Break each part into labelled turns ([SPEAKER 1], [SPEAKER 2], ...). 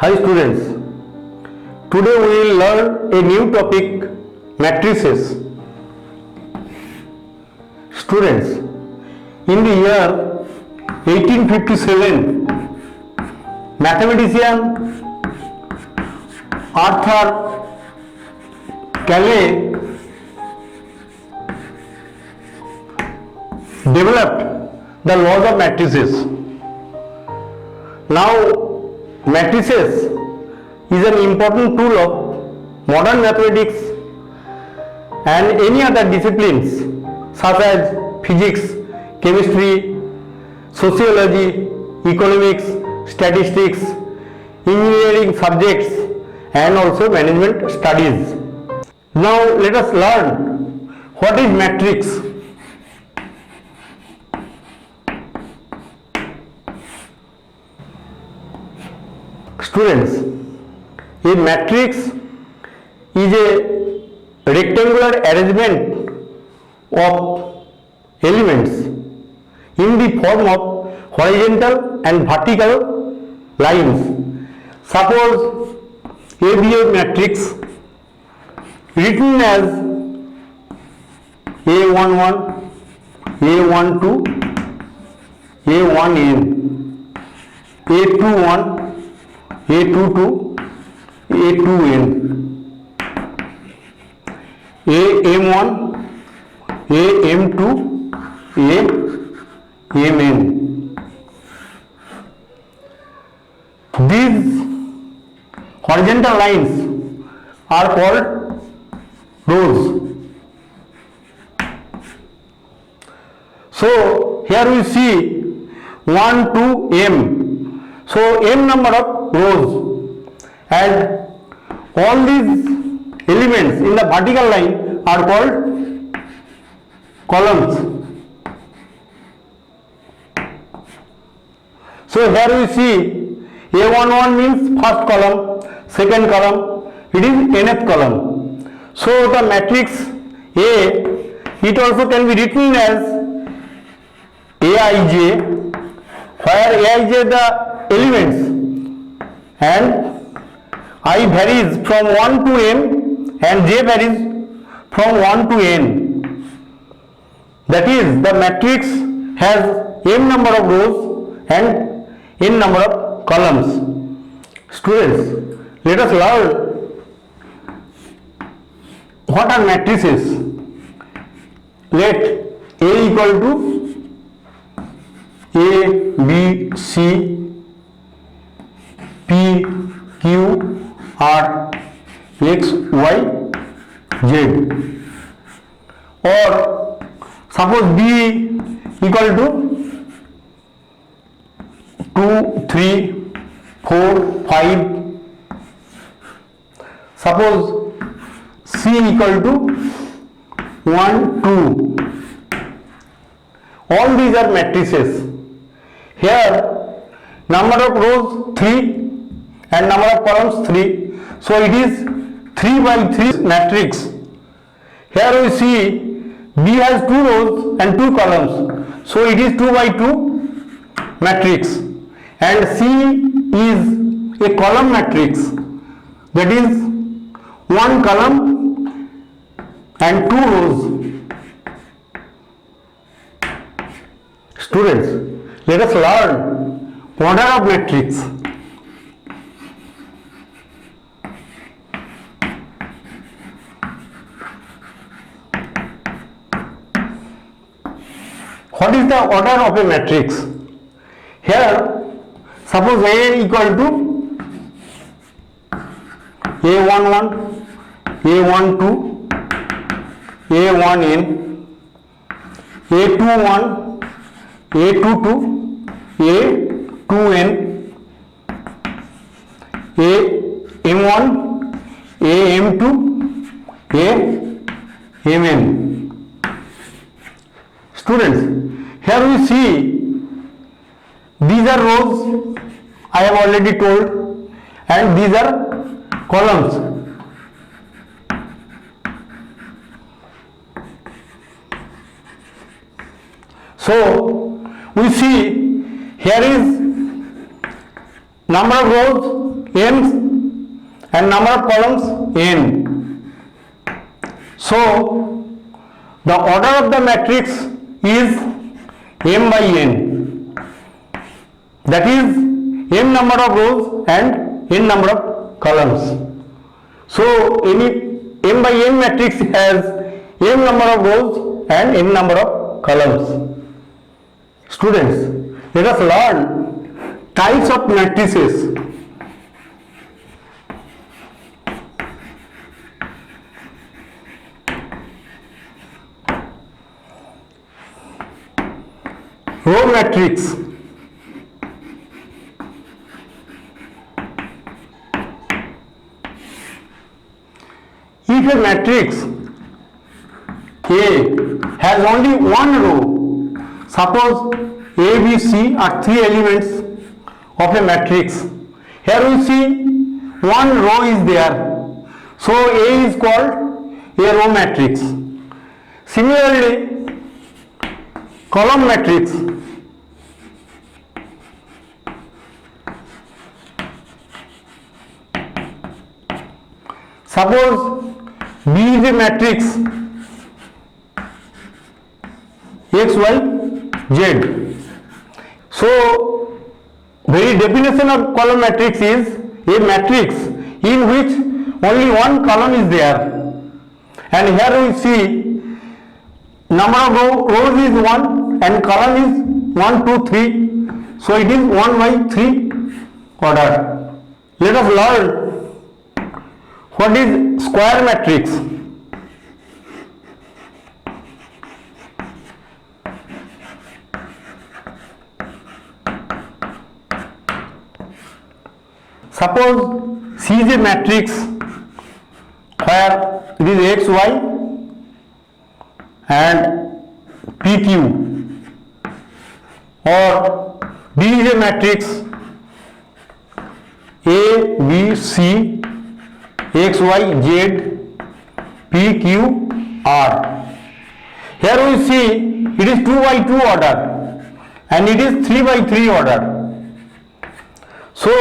[SPEAKER 1] Hi students, today we will learn a new topic, matrices. Students, in the year 1857, mathematician Arthur Cayley developed the laws of matrices. Now, matrices is an important tool of modern mathematics and any other disciplines such as physics, chemistry, sociology, economics, statistics, engineering subjects and also management studies. Now let us learn what is matrix. Students, a matrix is a rectangular arrangement of elements in the form of horizontal and vertical lines. Suppose A be a matrix written as A11, A12, A1n, A21, A22, A2n, AM1, AM2, AMN. These horizontal lines are called rows. So here we see 1, 2, m. So m number of rows, and all these elements in the vertical line are called columns. So here we see A11 means first column, second column, it is nth column. So the matrix A, it also can be written as Aij, where Aij the elements and I varies from 1 to m and j varies from 1 to n. That is, the matrix has m number of rows and n number of columns. Students, let us learn what are matrices. Let A equal to A, B, C, P, Q, R, X, Y, Z, or suppose B equal to 2, 3, 4, 5, suppose C equal to 1, 2, all these are matrices. Here number of rows 3 and number of columns 3, so it is 3 by 3 matrix. Here we see B has 2 rows and 2 columns, so it is 2 by 2 matrix, and C is a column matrix, that is 1 column and 2 rows. Students, let us learn order of matrix. What is the order of a matrix? Here, suppose A equal to A11, A12, A1n, A21, A22, A2n, AM1, AM2, AMN. Students, here we see these are rows, I have already told, and these are columns. So we see here is number of rows m and number of columns n. So the order of the matrix is m by n, that is m number of rows and n number of columns. So any m by n matrix has m number of rows and n number of columns. Students, let us learn types of matrices. Row matrix. If a matrix A has only one row, suppose A, B, C are three elements of a matrix. Here we see one row is there, so A is called a row matrix. Similarly, column matrix. Suppose B is a matrix X, Y, Z. So, very definition of column matrix is a matrix in which only one column is there. And here we see number of rows is 1 and column is 1, 2, 3. So, it is 1 by 3 order. Let us learn what is square matrix. Suppose C is a matrix where it is X, Y and PQ, or B is a matrix A, B, C, X, Y, Z, P, Q, R. Here we see it is 2 by 2 order and it is 3 by 3 order. So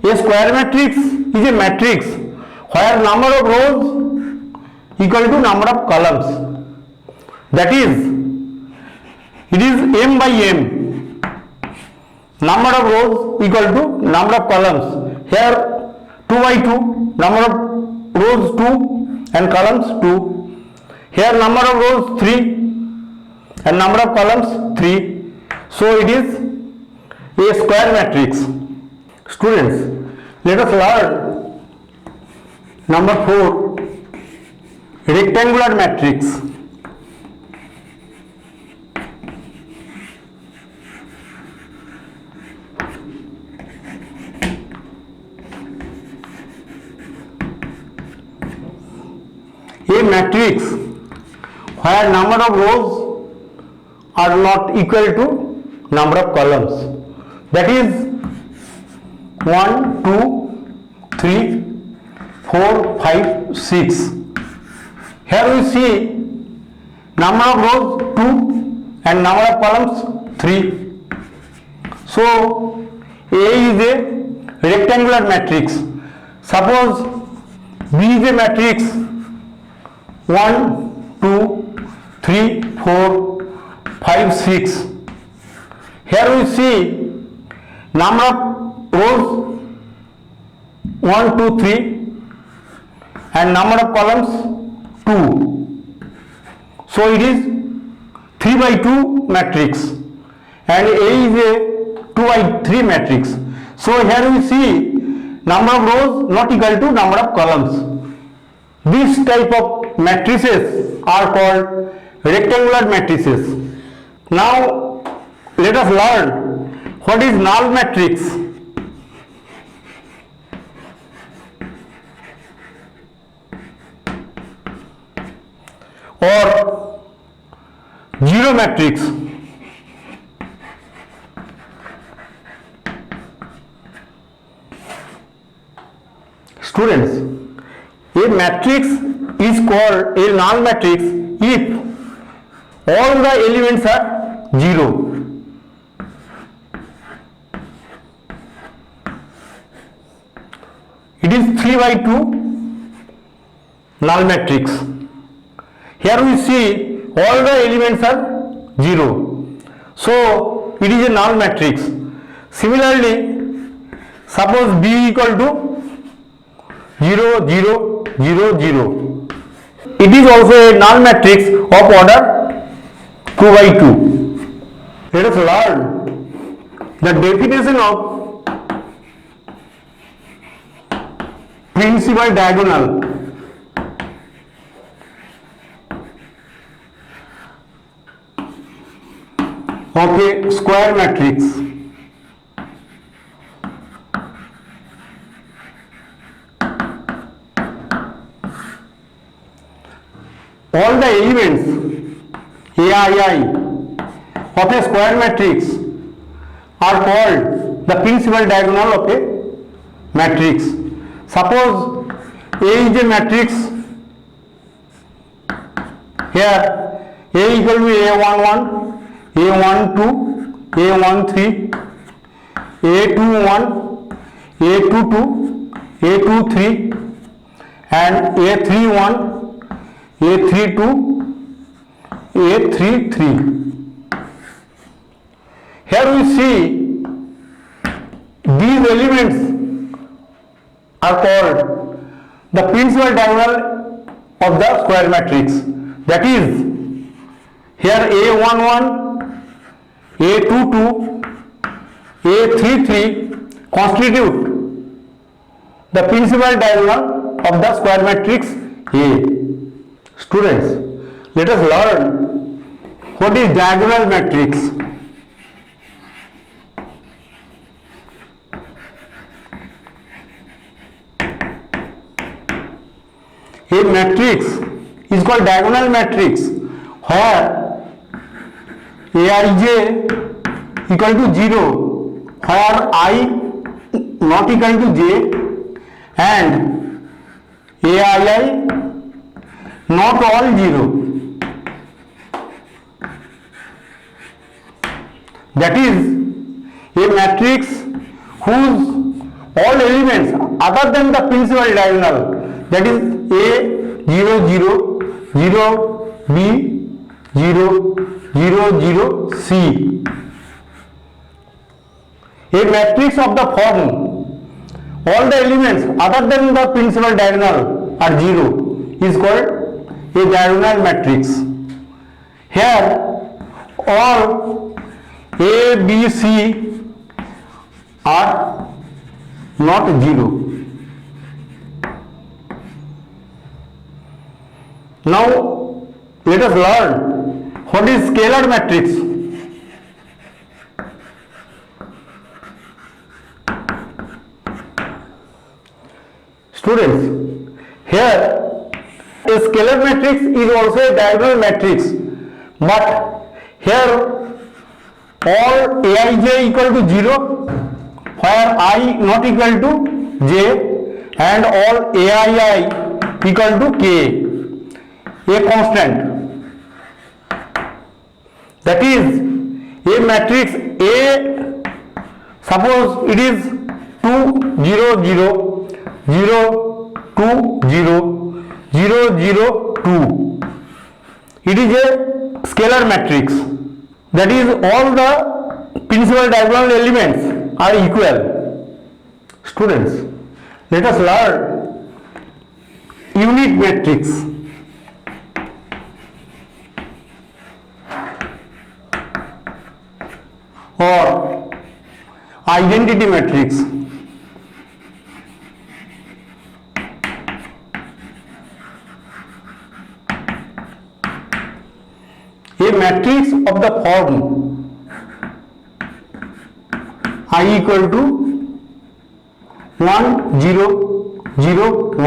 [SPEAKER 1] a square matrix is a matrix where number of rows equal to number of columns. That is, it is m by m. Number of rows equal to number of columns. Here 2 by 2, number of rows 2 and columns 2. Here number of rows 3 and number of columns 3. So it is a square matrix. Students, let us learn number 4, rectangular matrix. A matrix where number of rows are not equal to number of columns, that is 1, 2, 3, 4, 5, 6. Here we see number of rows 2 and number of columns 3. So A is a rectangular matrix. Suppose B is a matrix 1, 2, 3, 4, 5, 6. Here we see number of rows 1, 2, 3 and number of columns 2. So it is 3 by 2 matrix and A is a 2 by 3 matrix. So here we see number of rows not equal to number of columns. This type of matrices are called rectangular matrices. Now let us learn what is null matrix. Or zero matrix. Students, a matrix is called a null matrix if all the elements are zero. 3 by 2 null matrix. Here we see all the elements are 0. So it is a null matrix. Similarly, suppose B equal to 0, 0, 0, 0. It is also a null matrix of order 2 by 2. Let us learn the definition of principal diagonal of a square matrix. All the elements aii of a square matrix are called the principal diagonal of a matrix. Suppose A is a matrix. Here A equal to A11, A12, A13, A21, A22, A23 and A31, A32, A33. Here we see these elements are called the principal diagonal of the square matrix. That is, here A11, A22, A33 constitute the principal diagonal of the square matrix A. Students, let us learn what is diagonal matrix. A matrix is called diagonal matrix where Aij equal to 0, where I not equal to j and Aii not all 0. That is a matrix whose all elements other than the principal diagonal, that is A 0 0 0 B 0 0 0 C. A matrix of the form all the elements other than the principal diagonal are 0 is called a diagonal matrix. Here all A, B, C are not 0. Now let us learn what is scalar matrix. Students, here a scalar matrix is also a diagonal matrix, but here all Aij equal to 0 where I not equal to j and all Aii equal to k, a constant. That is a matrix A, suppose it is 2 0 0 0 2 0 0 0 2. It is a scalar matrix. That is all the principal diagonal elements are equal. Students, let us learn unit matrix. Or identity matrix. A matrix of the form I equal to 1 0 0 1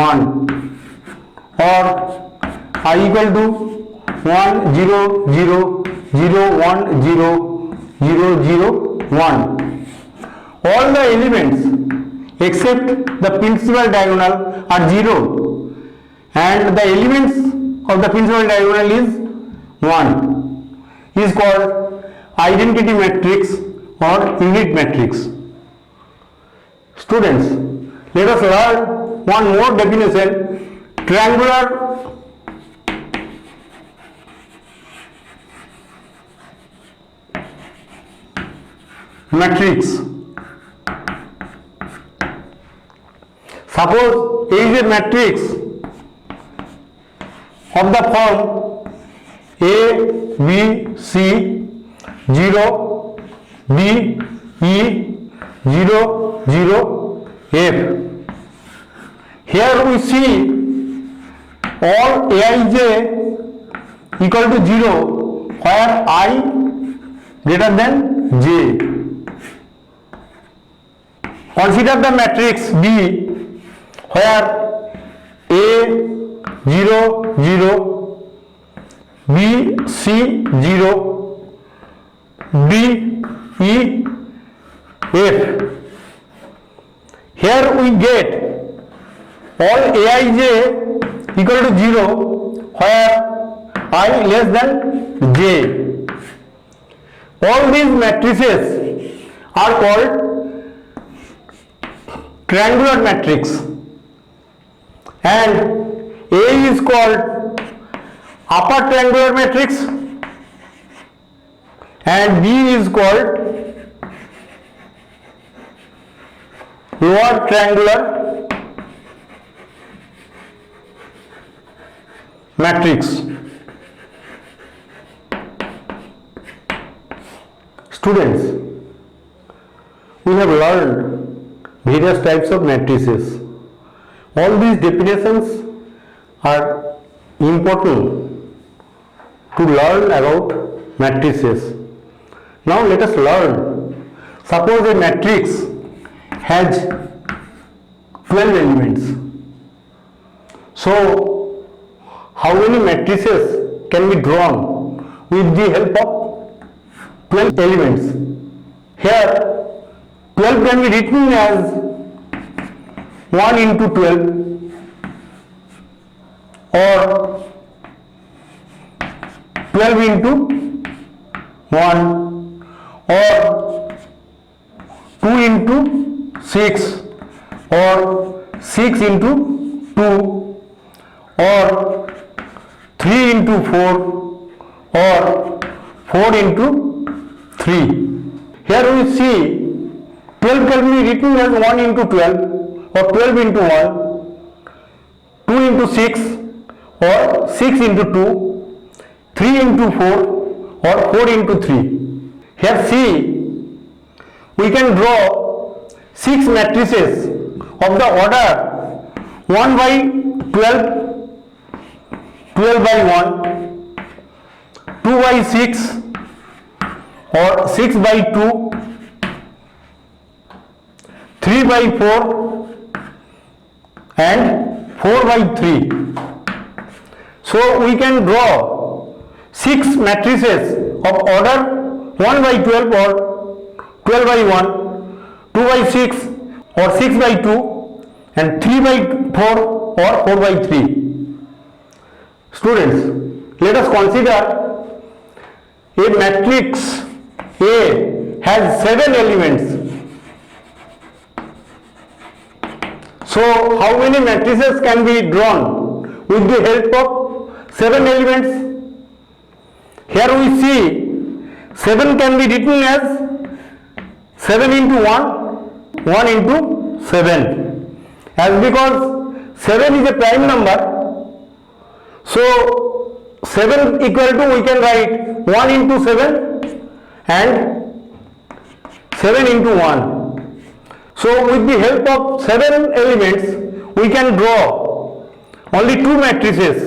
[SPEAKER 1] or I equal to 1 0 0 0 1 0 0 0 1. All the elements except the principal diagonal are 0 and the elements of the principal diagonal is 1 is called identity matrix or unit matrix. Students, let us learn one more definition, triangular matrix. Suppose A is a matrix of the form A, B, C, 0, D, E, 0, 0, F. Here we see all Aij equal to 0 where I greater than J. Consider the matrix D where A 0 0, B C 0, D E F. Here we get all Aij equal to 0 where I less than J. All these matrices are called triangular matrix, and A is called upper triangular matrix and B is called lower triangular matrix. Students, we have learned various types of matrices. All these definitions are important to learn about matrices. Now let us learn. Suppose a matrix has 12 elements. So how many matrices can be drawn with the help of 12 elements? Here 12 can be written as 1 into 12 or 12 into 1 or 2 into 6 or 6 into 2 or 3 into 4 or 4 into 3. Here we see 12 can be written as 1 into 12 or 12 into 1, 2 into 6 or 6 into 2, 3 into 4 or 4 into 3. Here see, we can draw 6 matrices of the order 1 by 12, 12 by 1, 2 by 6 or 6 by 2, 3 by 4 and 4 by 3. So we can draw 6 matrices of order 1 by 12 or 12 by 1, 2 by 6 or 6 by 2 and 3 by 4 or 4 by 3. Students, let us consider a matrix A has 7 elements. So how many matrices can be drawn with the help of 7 elements? Here we see 7 can be written as 7 into 1, 1 into 7. As because 7 is a prime number, so 7 equal to, we can write 1 into 7 and 7 into 1. So with the help of 7 elements, we can draw only 2 matrices,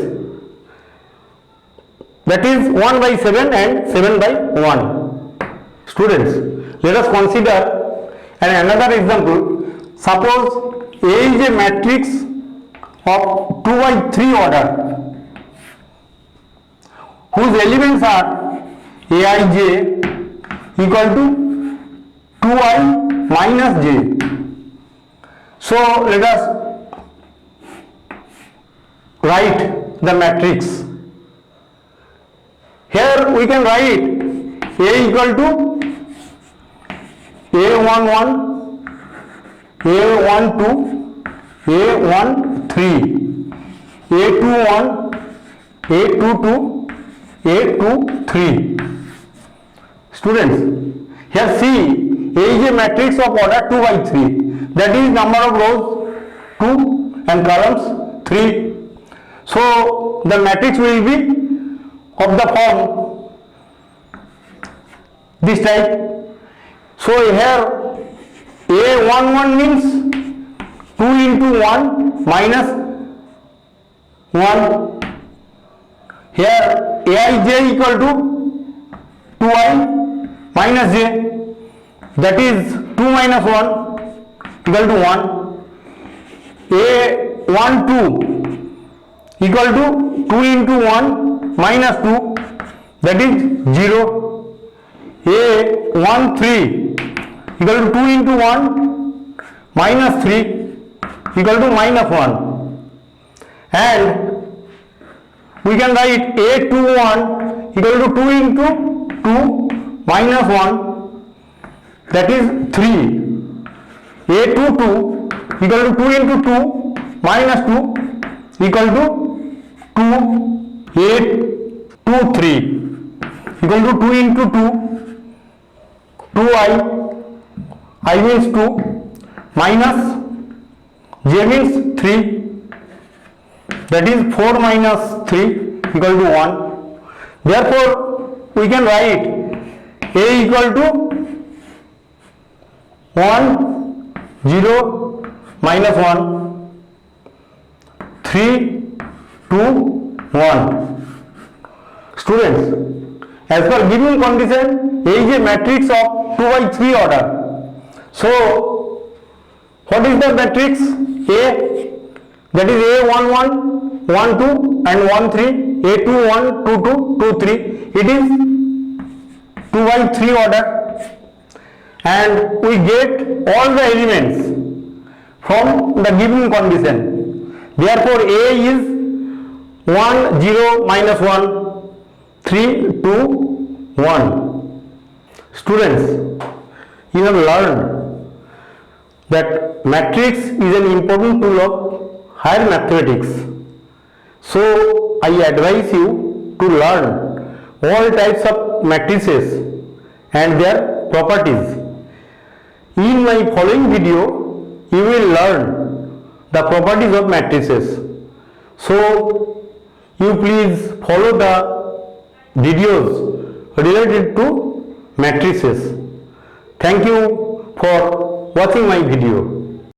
[SPEAKER 1] that is 1 by 7 and 7 by 1. Students, let us consider another example. Suppose A is a matrix of 2 by 3 order, whose elements are Aij equal to 2i minus j. So let us write the matrix. Here we can write A equal to A11, A12, A1 3, A2 1, A2 2, A2 3. Students, here C, A is a matrix of order 2 by 3. That is number of rows 2 and columns 3. So the matrix will be of the form this type. So here A11 means 2 into 1 minus 1. Here Aij equal to 2i minus j, that is 2 minus 1 equal to 1. A12 equal to 2 into 1 minus 2, that is 0. A13 equal to 2 into 1 minus 3 equal to minus 1. And we can write A21 equal to 2 into 2 minus 1, that is 3. A22 equal to 2 into 2 minus 2 equal to 2. A23 equal to 2 into 2, 2i, I means 2, minus j means 3, that is 4 minus 3 equal to 1. Therefore, we can write A equal to 1, 0, minus 1, 3, 2, 1. Students, as per given condition, A is a matrix of 2 by 3 order. So, what is the matrix A? That is A11, 1 2 and 1 3, A21, 2 2, 2 3. It is 2 by 3 order, and we get all the elements from the given condition. Therefore, A is 1 0 minus 1, 3 2 1. Students, you have learned that matrix is an important tool of higher mathematics. So I advise you to learn all types of matrices and their properties. In my following video, you will learn the properties of matrices. So you please follow the videos related to matrices. Thank you for watching my video.